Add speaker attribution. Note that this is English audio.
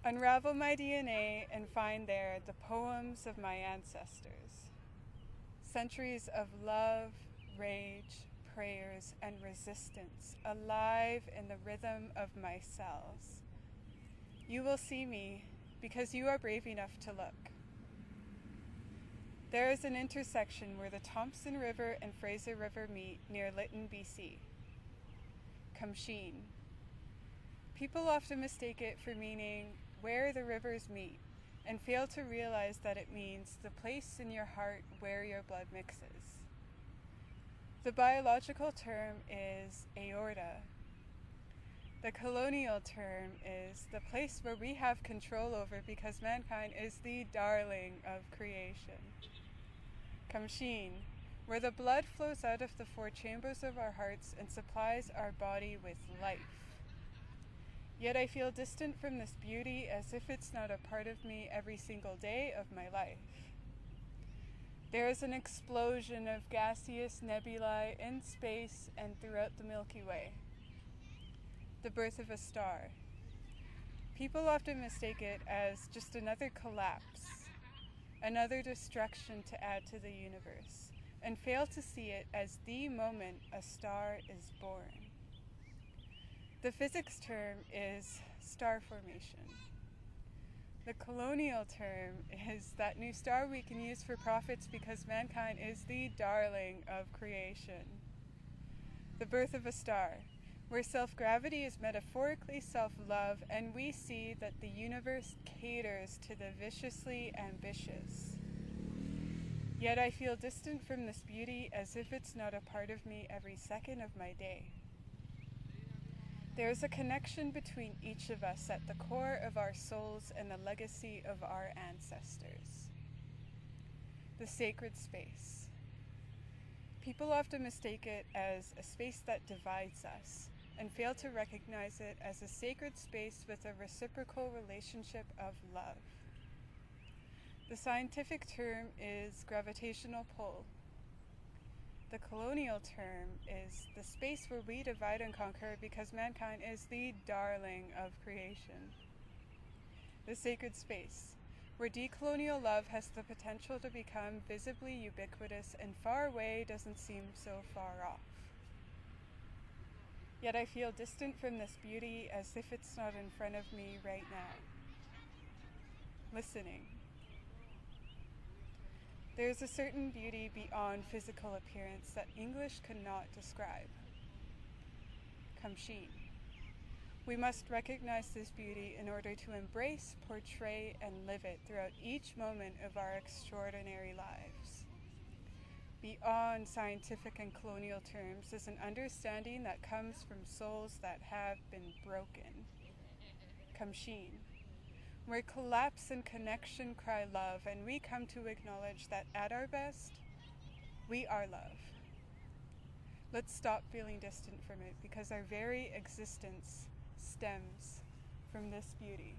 Speaker 1: Unravel my DNA and find there the poems of my ancestors. Centuries of love, rage, prayers, and resistance alive in the rhythm of my cells. You will see me because you are brave enough to look. There is an intersection where the Thompson River and Fraser River meet near Lytton, BC. Kumsheen. People often mistake it for meaning where the rivers meet and fail to realize that it means the place in your heart where your blood mixes. The biological term is aorta. The colonial term is the place where we have control over because mankind is the darling of creation. Kumsheen, where the blood flows out of the four chambers of our hearts and supplies our body with life. Yet I feel distant from this beauty as if it's not a part of me every single day of my life. There is an explosion of gaseous nebulae in space and throughout the Milky Way. The birth of a star. People often mistake it as just another collapse, another destruction to add to the universe, and fail to see it as the moment a star is born. The physics term is star formation. The colonial term is that new star we can use for profits because mankind is the darling of creation. The birth of a star, where self-gravity is metaphorically self-love, and we see that the universe caters to the viciously ambitious. Yet I feel distant from this beauty as if it's not a part of me every second of my day. There is a connection between each of us at the core of our souls and the legacy of our ancestors. The sacred space. People often mistake it as a space that divides us and fail to recognize it as a sacred space with a reciprocal relationship of love. The scientific term is gravitational pull. The colonial term is the space where we divide and conquer because mankind is the darling of creation. The sacred space, where decolonial love has the potential to become visibly ubiquitous and far away doesn't seem so far off. Yet I feel distant from this beauty as if it's not in front of me right now. Listening. There is a certain beauty beyond physical appearance that English cannot describe. Kumsheen. We must recognize this beauty in order to embrace, portray, and live it throughout each moment of our extraordinary lives. Beyond scientific and colonial terms is an understanding that comes from souls that have been broken. Kumsheen. Where collapse and connection cry love, and we come to acknowledge that at our best, we are love. Let's stop feeling distant from it because our very existence stems from this beauty.